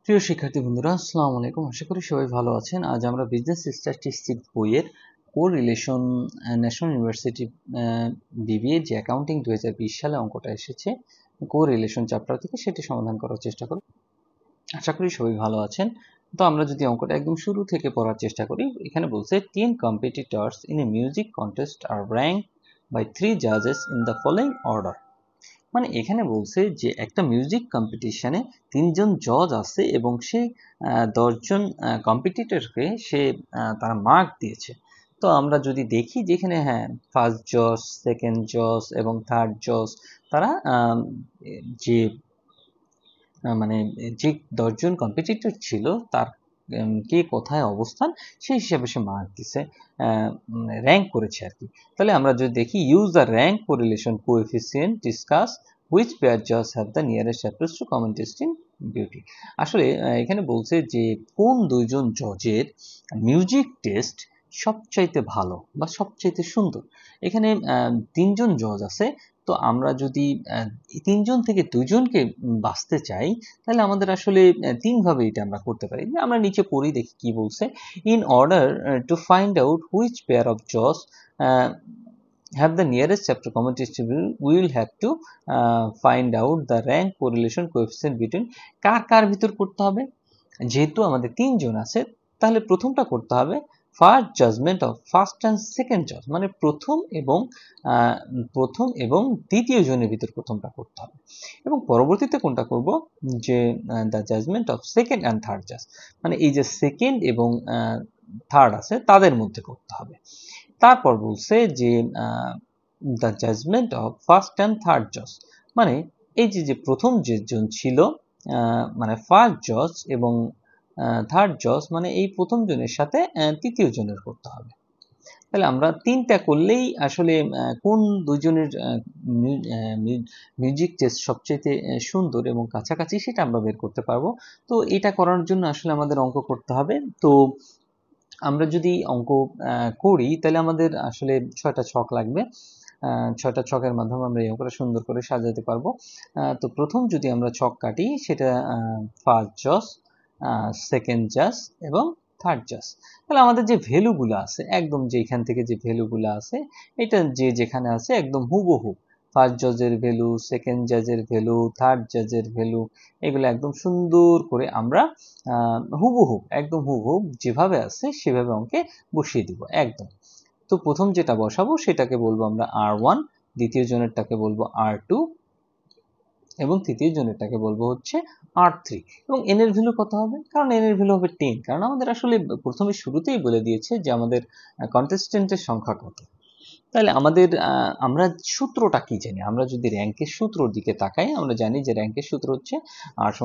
প্রিয় শিক্ষার্থী বন্ধুরা, আসসালামু আলাইকুম। আশা করি সবাই ভালো আছেন। আজ আমরা বিজনেস স্ট্যাটিস্টিক্স বইয়ের কোরিলেশন ন্যাশনাল ইউনিভার্সিটি বিবিএ যে অ্যাকাউন্টিং 2020 সালে অঙ্কটা এসেছে কোরিলেশন চ্যাপ্টার থেকে, সেটি সমাধান করার চেষ্টা করব। আশা করি সবাই ভালো আছেন। তো আমরা যদি অঙ্কটা একদম শুরু থেকে পড়ার চেষ্টা করি, এখানে বলছে 10 competitors in a music contest are ranked by 3 judges in the following order. মানে এখানে বলছে যে একটা মিউজিক কম্পিটিশনে 3জন জজ আছে এবং সে 10জন কম্পিটিটরকে সে তারা মার্ক দিয়েছে। তো আমরা যদি দেখি যেখানে হ্যাঁ, ফার্স্ট জজ, সেকেন্ড জজ এবং থার্ড জজ তারা যে মানে যে 10জন কম্পিটিটর ছিল তার কে কোথায় অবস্থান সেই হিসাবে সে মার্ক দিছে, র্যাঙ্ক করেছে আর কি। তাহলে আমরা যদি দেখি, use the rank correlation coefficient, discuss which pair জাজ have the nearest approach to common taste in beauty. আসলে এখানে বলছে যে কোন দুইজন জজের মিউজিক টেস্ট সবচাইতে ভালো বা সবচাইতে সুন্দর। এখানে 3জন জজ আছে, তো আমরা যদি 3জন থেকে 2জনকে বাছতে চাই তাহলে আমাদের আসলে 3ভাবে এটা আমরা করতে পারি। আমরা নিচে পড়ি, দেখি কি বলছে। In order to find out which pair of জজ have the nearest chapter common distribution, we will have to find out the rank correlation coefficient between কার ভিতর করতে হবে। যেহেতু আমাদের 3জন আছে তাহলে প্রথমটা করতে হবে first judgement of first and second জজ, মানে প্রথম এবং দ্বিতীয় জনের ভিতর প্রথমটা করতে হবে, এবং পরবর্তীতে কোনটা করব, যে the judgement of second and third জাজ, মানে এই যে সেকেন্ড এবং থার্ড আছে তাদের মধ্যে করতে হবে। তারপর বলছে যে the judgement of first and third জজ, মানে এই যে প্রথম যেজন ছিল মানে ফার্স্ট জজ এবং থার্ড জজ, মানে এই প্রথম জনের সাথে তৃতীয় জনের করতে হবে। তাহলে আমরা 3টা করলেই আসলে কোন দুজনের মিউজিক টেস্ট সবচেয়ে সুন্দর এবং কাছাকাছি সেটা আমরা বের করতে পারবো। তো এটা করার জন্য আসলে আমাদের অঙ্ক করতে হবে। তো আমরা যদি অঙ্ক করি তাহলে আমাদের আসলে 6টা ছক লাগবে। 6টা ছকের মাধ্যমে আমরা এই অঙ্কটা সুন্দর করে সাজাতে পারবো। তো প্রথম যদি আমরা ছক কাটি, সেটা ফার্স্ট জজ, সেকেন্ড জাজ এবং থার্ড জাজ। তাহলে আমাদের যে ভ্যালুগুলো আছে, একদম যে এখান থেকে যে ভ্যালুগুলো আছে, এটা যে যেখানে আছে একদম হুবহু ফার্স্ট জজের ভ্যালু, সেকেন্ড জাজের ভ্যালু, থার্ড জাজের ভ্যালু, এগুলো একদম সুন্দর করে আমরা একদম হুবহু যেভাবে আছে সেভাবে অঙ্কে বসিয়ে দিব একদম। তো প্রথম যেটা বসাবো সেটাকে বলবো আমরা R1, দ্বিতীয় জনেরটাকে বলবো R2 এবং তৃতীয় জনেরটাকে বলবো হচ্ছে R3। এবং n এর ভ্যালু কত হবে? কারণ n এর ভ্যালু হবে 10, কারণ আমাদের আসলে প্রথমে শুরুতেই বলে দিয়েছে যে আমাদের কন্টেস্টেন্টের সংখ্যা কত। তাহলে আমাদের আমরা সূত্রটা কি জানি? আমরা যদি র্যাঙ্কের সূত্রর দিকে তাকাই, আমরা জানি যে র্যাঙ্কের সূত্র হচ্ছে r = 1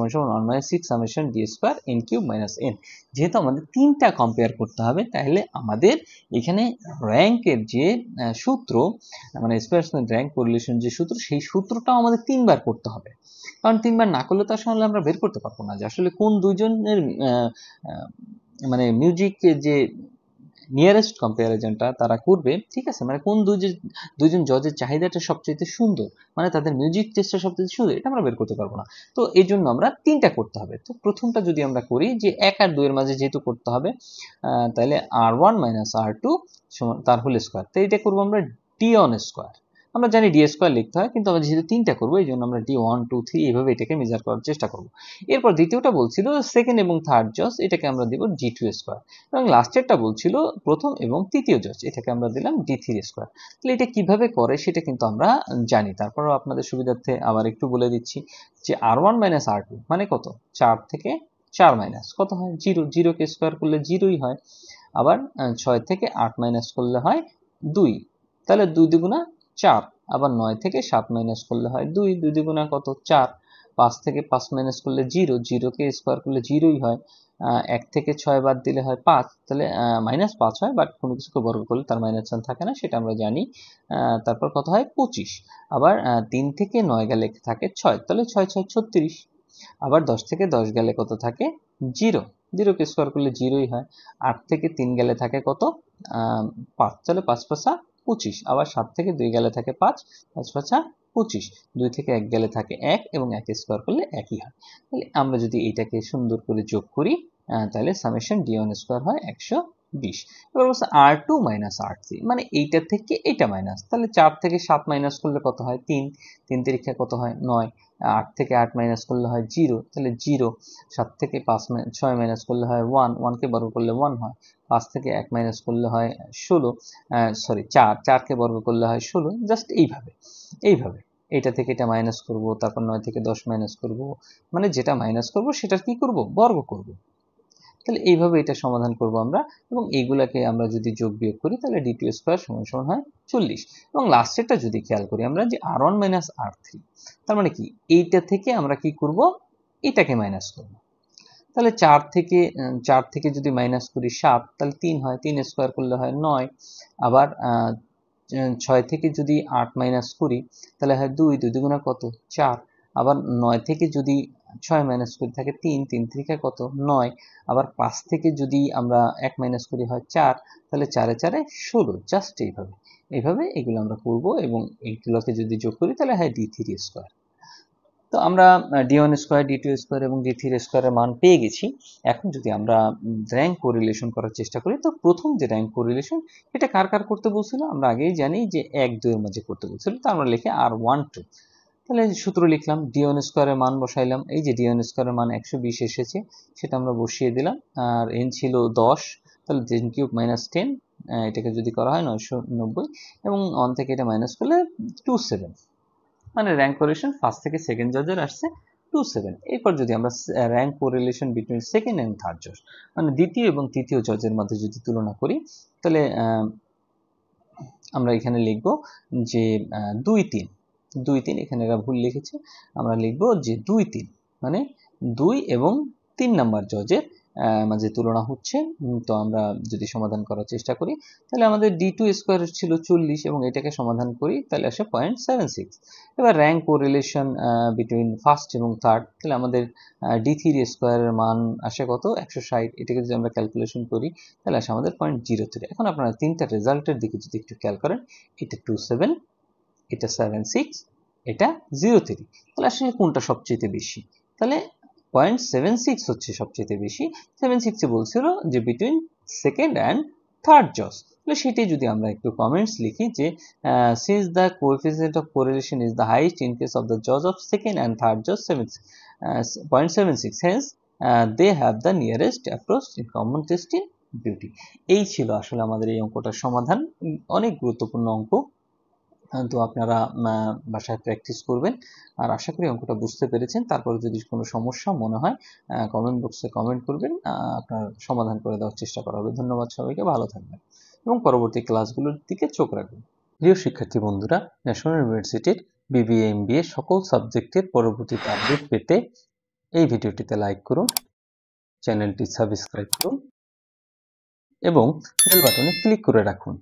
- 6 summation d square n cube minus n। যেহেতু আমাদের 3টা কম্পেয়ার করতে হবে, তাহলে আমাদের এখানে র্যাঙ্কের যে সূত্র, মানে স্পেয়ারম্যান র্যাঙ্ক কোরিলেশন যে সূত্র, সেই সূত্রটাও আমাদের 3বার করতে হবে। কারণ 3বার না করলে তো আসলে আমরা বের করতে পারবো না যে আসলে কোন দুইজনের মানে মিউজিক যে নিয়ারেস্ট কম্পারিজনটা তারা করবে, ঠিক আছে, মানে কোন দুইজন জজের চাহিদাটা সবচেয়ে সুন্দর, মানে তাদের মিউজিক টেস্টটা সবচেয়ে সুন্দর, এটা আমরা বের করতে পারবো না। তো এই জন্য আমরা 3টা করতে হবে। তো প্রথমটা যদি আমরা করি, যে 1 আর 2 এর মাঝে যেহেতু করতে হবে, তাহলে R1 - R2 তার হোল স্কয়ার। তো এটা করবো আমরা D1 স্কয়ার। আমরা জানি ডি স্কয়ার লিখতে হয়, কিন্তু আমরা যেহেতু 3টা করবো এই জন্য আমরা D1 2 3 এইভাবে এটাকে মেজার করার চেষ্টা করবো। এরপর দ্বিতীয়টা বলছিল সেকেন্ড এবং থার্ড জজ, এটাকে আমরা দিব D2 স্কয়ার, এবং লাস্টেরটা বলছিল প্রথম এবং তৃতীয় জজ, এটাকে আমরা দিলাম D3 স্কয়ার। তাহলে এটা কিভাবে করে সেটা কিন্তু আমরা জানি, তারপরও আপনাদের সুবিধার্থে আবার একটু বলে দিচ্ছি যে R1 - R2 মানে কত, 4 থেকে 4 মাইনাস কত হয় 0, 0 কে স্কয়ার করলে 0ই হয়। আবার 6 থেকে 8 মাইনাস করলে হয় 2, তাহলে 2 দুগুণা 4। আবার 9 থেকে 7 মাইনাস করলে হয় 2, 2 দুগুণা কত 4। 5 থেকে 5 মাইনাস করলে 0, 0 কে স্কয়ার করলে 0ই হয়। 1 থেকে 6 বাদ দিলে হয় 5, তাহলে -5 হয়, বাট কোনো কিছুকে বর্গ করলে তার মাইনাস সাইন থাকে না, সেটা আমরা জানি। তারপর কত হয় 25। আবার 3 থেকে 9 গেলে থাকে 6, তাহলে 6 6 36। আবার 10 থেকে 10 গেলে কত থাকে 0, 0 কে স্কয়ার করলে 0ই হয়। 8 থেকে 3 গেলে থাকে কত 5, তাহলে 5 5 25। আবার 7 থেকে 2 গেলে থাকে 5, 5 5 25, 2 থেকে 1 গেলে থাকে 1 এবং 1 স্কয়ার করলে একই হয়। তাহলে আমরা যদি এটাকে সুন্দর করে যোগ করি তাহলে সামেশন d1 স্কয়ার হয় 120। এবার বলছে r2 মাইনাস r3, মানে এইটা থেকে এটা মাইনাস, তাহলে 4 থেকে 7 মাইনাস করলে কত হয় 3, 3 তিরিক্ষা কত হয় 9, 8 থেকে 8 মাইনাস করলে হয় 0, তাহলে 0, 7 থেকে 6 মাইনাস করলে হয় 1, 1 কে বর্গ করলে 1 হয়, 5 থেকে 1 মাইনাস করলে হয় 16, সরি 4, 4 কে বর্গ করলে হয় 16, জাস্ট এইভাবে এটা থেকে এটা মাইনাস করব, তারপর 9 থেকে 10 মাইনাস করব, মানে যেটা মাইনাস করব সেটা কি করব, বর্গ করব। তাহলে এইভাবে এটা সমাধান করব আমরা, এবং এইগুলাকে আমরা যদি যোগ বিয়োগ করি তাহলে d2 স্কয়ার সমান সমান হয় 40। এবং লাস্টেরটা যদি খেয়াল করি আমরা যে r1 মাইনাস r3, তার মানে কি এইটা থেকে আমরা কি করব, এটাকে মাইনাস করব। তাহলে 4 থেকে যদি মাইনাস করি 7, তাহলে 3 হয়, 3 স্কয়ার করলে হয় 9। আবার 6 থেকে যদি 8 মাইনাস করি তাহলে হয় 2, 2 দুগুণা কত 4। আবার 9 থেকে যদি 6 মাইনাস করি থাকে 3, 3 থেকে কত 9। আবার 5 থেকে যদি আমরা 1 মাইনাস করি হয় 4, তাহলে 4 এ 4 এ 16, জাস্ট এইভাবে এগুলো আমরা করব, এবং এইগুলোকে যদি যোগ করি তাহলে হয় d3 স্কয়ার। তো আমরা d1 স্কয়ার, d2 স্কয়ার এবং d3 স্কয়ারের মান পেয়ে গেছি। এখন যদি আমরা র্যাঙ্ক কোরিলেশন করার চেষ্টা করি, তো প্রথম যে র্যাঙ্ক কোরিলেশন এটা কার করতে বলছিল, আমরা আগেই জানি যে 1 2 এর মাঝে করতে বলছিল, তো আমরা লিখি r1 2। তাহলে সূত্র লিখলাম, d1 স্কয়ারের মান বসাইলাম, এই যে d1 স্কয়ারের মান 120 এসেছে, সেটা আমরা বসিয়ে দিলাম। আর n ছিল 10, তাহলে 10 কিউব মাইনাস 10, এটাকে যদি করা হয় 990, এবং 1 থেকে এটা মাইনাস করলে 27, মানে র্যাঙ্ক কোরিলেশন ফার্স্ট থেকে সেকেন্ড জজের আসছে 27। এরপর যদি আমরা rank correlation between second and third জজ, মানে দ্বিতীয় এবং তৃতীয় জজের মধ্যে যদি তুলনা করি, তাহলে আমরা এখানে লিখব যে 2 3, 2 3, এখানে এরা ভুল লিখেছে, আমরা লিখব যে 2 3, মানে 2 এবং 3 নাম্বার জজের মাঝে তুলনা হচ্ছে। তো আমরা যদি সমাধান করার চেষ্টা করি তাহলে আমাদের d2 স্কয়ার ছিল 40, এবং এটাকে সমাধান করি তাহলে আসে 0.76। এবার র্যাঙ্ক কোরিলেশন বিটুইন ফার্স্ট এবং থার্ড, তাহলে আমাদের d3 স্কয়ারের মান আসে কত 160, এটাকে যদি আমরা ক্যালকুলেশন করি তাহলে আসে আমাদের 0.03। এখন আপনারা তিনটা রেজাল্টের দিকে যদি একটু খেয়াল করেন, এটা 27, এটা 76, এটা 03, তাহলে আসলে কোনটা সবচেয়ে বেশি, তাহলে 0.76 হচ্ছে সবচেয়ে বেশি। 76 এ বলছিল যে বিটুইন সেকেন্ড অ্যান্ড থার্ড জজ, তাহলে সেটাই যদি আমরা একটু কমেন্টস লিখি যে since the coefficient of correlation is the highest in case of the জজ অফ সেকেন্ড অ্যান্ড থার্ড জজ 0.76, Haynes they have the nearest approach in common taste in beauty. এই ছিল আসলে আমাদের এই অঙ্কটার সমাধান, অনেক গুরুত্বপূর্ণ অঙ্ক। তো আপনারা বাসায় প্র্যাকটিস করবেন, আর আশা করি অঙ্কটা বুঝতে পেরেছেন। তারপরে যদি কোনো সমস্যা মনে হয় কমেন্ট বক্সে কমেন্ট করবেন, আপনার সমাধান করে দেওয়ার চেষ্টা করা হবে। ধন্যবাদ সবাইকে, ভালো থাকবেন এবং পরবর্তী ক্লাসগুলোর দিকে চোখ রাখবেন। প্রিয় শিক্ষার্থী বন্ধুরা, ন্যাশনাল ইউনিভার্সিটির বিবিএ এমবিএ সকল সাবজেক্টের পরবর্তীতে আপডেট পেতে এই ভিডিওটিতে লাইক করুন, চ্যানেলটি সাবস্ক্রাইব করুন এবং বেল বাটনে ক্লিক করে রাখুন।